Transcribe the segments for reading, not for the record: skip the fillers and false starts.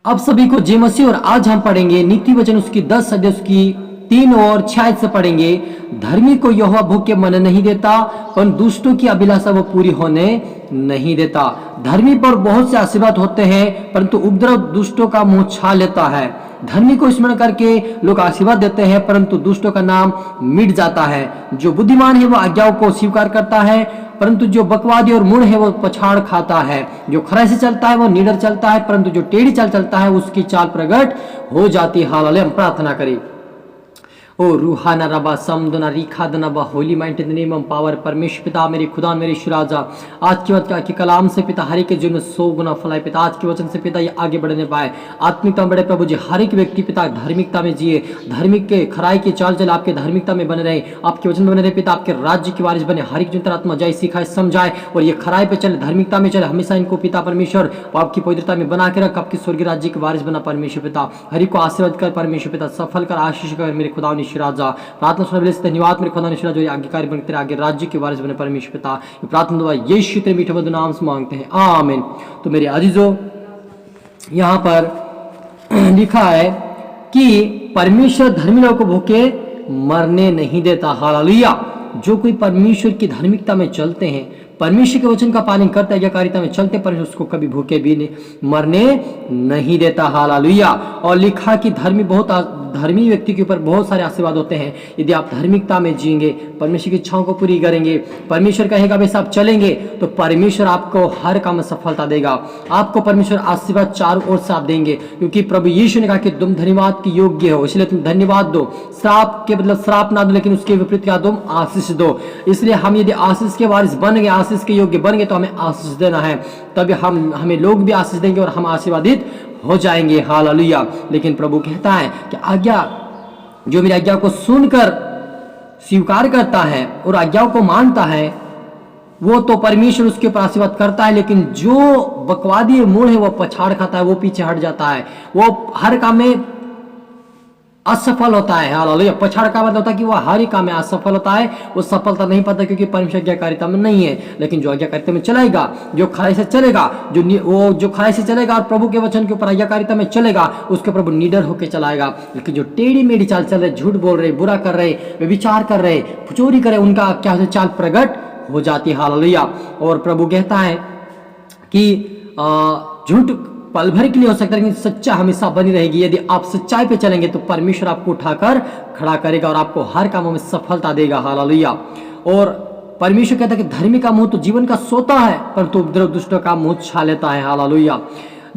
अब सभी को जय मसीह। और आज हम पढ़ेंगे नीति वचन उसकी 10 अध्याय उसकी 3 और 6 से पढ़ेंगे। धर्मी को यहोवा भूखे मन नहीं देता, पर दुष्टों की अभिलाषा वो पूरी होने नहीं देता। धर्मी पर बहुत से आशीर्वाद होते हैं, परंतु उपद्रव दुष्टों का मुंह छा लेता है। धर्मी को स्मरण करके लोग आशीर्वाद देते हैं, परंतु दुष्टों का नाम मिट जाता है। जो बुद्धिमान है वो आज्ञाओं को स्वीकार करता है, परंतु जो बकवादी और मूढ़ है वो पछाड़ खाता है। जो खराई से चलता है वो निडर चलता है, परंतु जो टेढ़ी चाल चलता है उसकी चाल प्रकट हो जाती है। हालेलुया। हम प्रार्थना करें। ओ रूहाना रबा समदना रिखा दना बा Holi mind in the name of power. परमेश्वर पिता, मेरे खुदा, मेरे ईश्वर राजा, आज के वक्त के कलाम से पिता हर एक के जीवन में 100 गुना फलाए पिता। आज के वचन से पिता ये आगे बढ़ने पाए, आत्मिकता में बढ़े प्रभु जी। हर एक व्यक्ति पिता धार्मिकता में जिए, धार्मिक के खराई के चाल चल आपके धार्मिकता में बने रहे, आपके वचन में बने रहे पिता। आपके राज्य की वारिस बने, हर एक जो आत्मा जाए सिखाए समझाए और ये खराई पे चले, धार्मिकता में चले। हमेशा इनको पिता परमेश्वर आपकी पवित्रता में बना के रख, आपकी स्वर्गीय राज्य के वारिस बना परमेश्वर पिता। हर एक को आशीर्वाद कर परमेश्वर पिता, सफल कर, आशीष कर मेरे खुदा ईश्वर राजा। प्रार्थना सुनने से धन्यवाद मेरे खुदा ईश्वर, जो आज्ञाकारी बन तेरे आगे राज्य के वारिस बने परमेश्वर पिता। ये प्रार्थना दुआ यीशु तेरे मीठे मधुर नाम से मांगते हैं, आमीन। तो मेरे अजीजों, यहाँ पर लिखा है कि परमेश्वर धर्मी लोगों को भूखे मरने नहीं देता। हालेलुया। जो कोई परमेश्वर की धार्मिकता में चलते हैं, परमेश्वर के वचन का पालन करते हैं, आज्ञाकारिता में चलते, परमेश्वर उसको कभी भूखे भी मरने नहीं देता। हालेलुया। और लिखा कि धर्मी व्यक्ति के ऊपर बहुत सारे आशीर्वाद होते हैं यदि आप धार्मिकता में जिएंगे, परमेश्वर की इच्छाओं को पूरी करेंगे, परमेश्वर कहेगा वैसे आप चलेंगे, तो परमेश्वर आपको हर काम में सफलता देगा। आपको परमेश्वर आशीर्वाद चारों ओर से आप देंगे, क्योंकि प्रभु यीशु ने कहा कि तुम धन्यवाद के योग्य हो, इसलिए तुम धन्यवाद दो। श्राप के बदले श्राप ना दो, लेकिन उसके विपरीत क्या तुम आशीष दो। इसलिए हम यदि आशीष के वारिस बन गए, आशीष के योग्य बन गए, तो हमें आशीष देना है, तभी हमें लोग भी आशीष देंगे और हम आशीर्वादित हो जाएंगे। हालेलुया। लेकिन प्रभु कहता है कि आज्ञा, जो मेरी आज्ञा को सुनकर स्वीकार करता है और आज्ञाओं को मानता है, वो तो परमेश्वर उसके ऊपर आशीर्वाद करता है। लेकिन जो बकवादी मूढ़ है वो पछाड़ खाता है, वो पीछे हट जाता है, वो हर काम में असफल होता है। हालेलुया। पछाड़ का मतलब होता है कि वो हर ही काम में असफल होता है, वो सफलता नहीं पाता, क्योंकि परमेश्वर आज्ञाकारिता में नहीं है। लेकिन जो आज्ञाकारिता में चलेगा, जो खराई से चलेगा, जो खराई से चलेगा और प्रभु के वचन के ऊपर आज्ञाकारिता में चलेगा, उसके प्रभु निडर होकर चलाएगा। लेकिन जो टेढ़ी मेढ़ी चाल चल रहे, झूठ बोल रहे, बुरा कर रहे, विचार कर रहे, चोरी करे, उनका क्या होता है, चाल प्रकट हो जाती है। हालेलुया। और प्रभु कहता है कि झूठ पल भर के लिए हो सकता है, लेकिन सच्चा हमेशा बनी रहेगी। यदि आप सच्चाई पे चलेंगे तो परमेश्वर आपको उठाकर खड़ा करेगा और आपको हर कामों में सफलता देगा। हालेलुया। और परमेश्वर कहता है कि धर्मी का मुंह तो जीवन का सोता है, परंतु उपद्रव दुष्टों का मुंह छा लेता है। हालेलुया।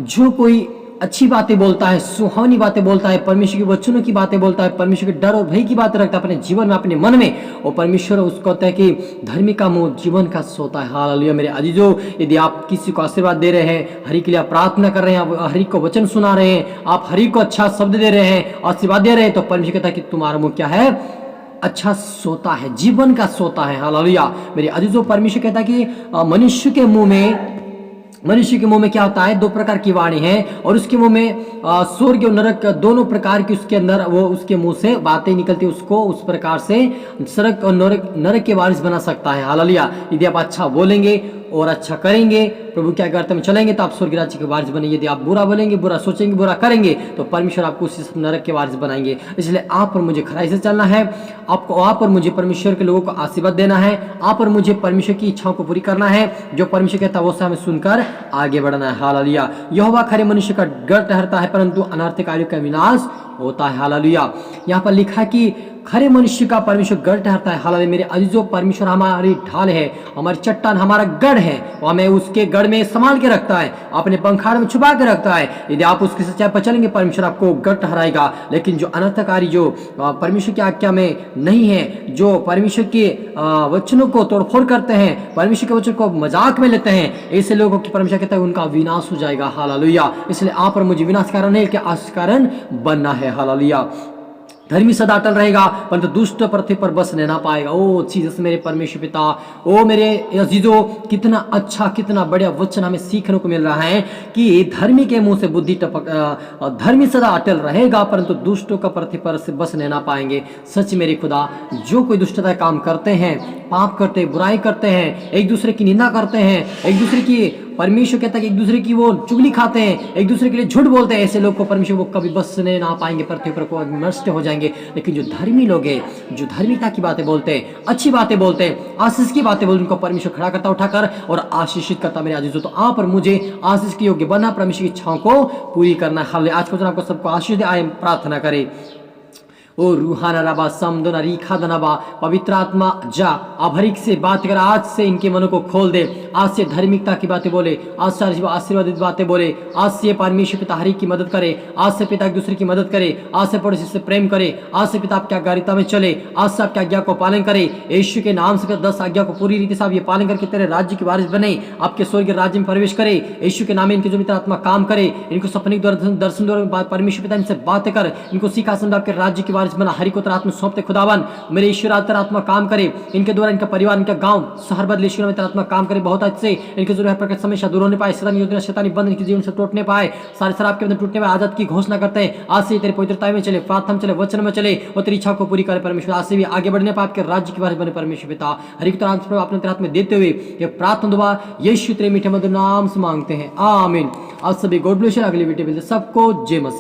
जो कोई अच्छी बातें बोलता है, सुहावनी बातें बोलता है, परमेश्वर के वचनों की बातें बोलता है, परमेश्वर के डर और भय की बातें रखता है अपने जीवन में, अपने मन में, और परमेश्वर उसको कहता है कि धर्मी का मुंह जीवन का सोता है। हालेलुया। मेरे अजीजों, यदि आप किसी को आशीर्वाद दे रहे हैं, हरि के लिए आप प्रार्थना कर रहे हैं, आप हरि को वचन सुना रहे हैं, आप हरि को अच्छा शब्द दे रहे हैं, आशीर्वाद दे रहे हैं, तो परमेश्वर कहता है कि तुम्हारा मुंह क्या है, अच्छा सोता है, जीवन का सोता है। हालेलुया। मेरे अजीजों, परमेश्वर कहता है कि मनुष्य के मुंह में क्या होता है, 2 प्रकार की वाणी है, और उसके मुंह में स्वर्ग और नरक दोनों प्रकार की उसके अंदर वो उसके मुंह से बातें निकलती, उसको उस प्रकार से स्वर्ग और नरक के वारिस बना सकता है। हालेलुया। यदि आप अच्छा बोलेंगे और अच्छा करेंगे, प्रभु के आज्ञा में चलेंगे, तो आप स्वर्ग राज्य के वारिस बनेंगे। यदि आप बुरा बोलेंगे, बुरा सोचेंगे, बुरा करेंगे, तो परमेश्वर आपको उसी नरक के वारिस बनाएंगे। इसलिए आप और मुझे खराई से चलना है, आपको आप और मुझे परमेश्वर के लोगों को आशीर्वाद देना है, आप और मुझे परमेश्वर की इच्छाओं को पूरी करना है। जो परमेश्वर कहता है वो हमें सुनकर आगे बढ़ना है। हालेलुया। यहोवा खरे मनुष्य का डर ठहरता है, परंतु अनर्थकारियों का विनाश होता है। हालेलुया। यहाँ पर लिखा कि खरे मनुष्य का परमेश्वर गढ़ ठहरता है। हालेलुया। मेरे अजीजों, परमेश्वर हमारी ढाल है, हमारी चट्टान, हमारा गढ़ है, वो हमें उसके गढ़ में संभाल के रखता है, अपने पंखाड़ में छुपा के रखता है। यदि आप उसकी सच्चाई पर चलेंगे, परमेश्वर आपको गढ़ ठहराएगा। लेकिन जो अनर्थकारी, जो परमेश्वर की आज्ञा में नहीं है, जो परमेश्वर के वचनों को तोड़फोड़ करते हैं, परमेश्वर के वचन को मजाक में लेते हैं, ऐसे लोगों की परमेश्वर कहता है उनका विनाश हो जाएगा। हालेलुया। इसलिए आप और मुझे विनाश कारण नहीं, कि आशीष कारण बनना है। हालेलुया। धर्मी सदा अटल रहेगा, परंतु दुष्ट पृथ्वी पर बस नहीं पाएगा। ओ जीसस मेरे परमेश्वर पिता, ओ मेरे अजीजों, कितना अच्छा, कितना बढ़िया वचन हमें सीखने को मिल रहा है कि धर्मी के मुंह से बुद्धि टपक, धर्मी सदा अटल रहेगा, परंतु दुष्टों का पृथ्वी पर से बस नहीं पाएंगे। सच मेरे खुदा, जो कोई दुष्टता काम करते हैं, पाप करते हैं, बुराई करते हैं, एक दूसरे की निंदा करते हैं, एक दूसरे की परमेश्वर कहता है कि एक दूसरे की वो चुगली खाते हैं, एक दूसरे के लिए झूठ बोलते हैं, ऐसे लोग को परमेश्वर वो कभी बसने ना पाएंगे, पृथ्वी पर को नष्ट हो जाएंगे। लेकिन जो धर्मी लोग हैं, जो धार्मिकता की बातें बोलते हैं, अच्छी बातें बोलते हैं, आशीष की बातें बोलते हैं, उनको परमेश्वर खड़ा करता उठाकर और आशीषित करता। मेरे आजीजों, तो आप और मुझे आशीष के योग्य बनना, परमेश्वर की इच्छाओं को पूरी करना। हालेलुया। आज को आपको सबको आशीष दे, आए प्रार्थना करें। ओ रूहाना रबा समदोना रीखा दनाबा, पवित्र आत्मा जा अब हर एक से बात कर, आज से इनके मनों को खोल दे, आज से धार्मिकता की बातें बोले, आज से आशीर्वादित बातें बोले, आज से परमेश्वर पिता हर एक की मदद करे, आज से पिता एक दूसरे की मदद करे, आज से पड़ोसी से प्रेम करे, आज से पिता आपकी आज्ञाकारिता में चले, आज से आपकी आज्ञा को पालन करे। यीशु के नाम से 10 आज्ञा को पूरी रीति से आप ये पालन करके तेरे राज्य की वारिस बने, आपके स्वर्ग राज्य में प्रवेश करे। यीशु के नाम में इनके जो मित्र आत्मा काम करे, इनको सपने द्वारा दर्शन द्वारा परमेश्वर पिता इनसे बातें कर, इनको सिंहासन आपके राज्य की वारिस बना। हरि को तेरा आत्मा सौंपते खुदावन, मेरे ईश्वर तेरा आत्मा काम करे इनके द्वारा, इनका परिवार, इनका गांव, शहर बदले ईश्वर में तेरा आत्मा काम करे बहुत अच्छे। इनके जो है प्रकट समस्या दूर होने पाए, शैतानी योजना शैतानी बंद इनके जीवन से टूटने पाए, सारे शराब के बंधन टूटने पाए, आजाद की घोषणा करते हैं। आज से तेरी पवित्रता में चले, प्रार्थना में चले, वचन में चले और तेरी इच्छा को पूरी करे परमेश्वर। आज से भी आगे बढ़ने पाए, आपके राज्य की वारिस बने परमेश्वर पिता। हरि को तेरा आत्मा अपने हाथ में देते हुए ये प्रार्थना दुआ यीशु तेरे मीठे मधुर नाम से मांगते हैं, आमीन। आज सभी गॉड ब्लेस यू। अगली वीडियो मिलते सबको जय मसीह।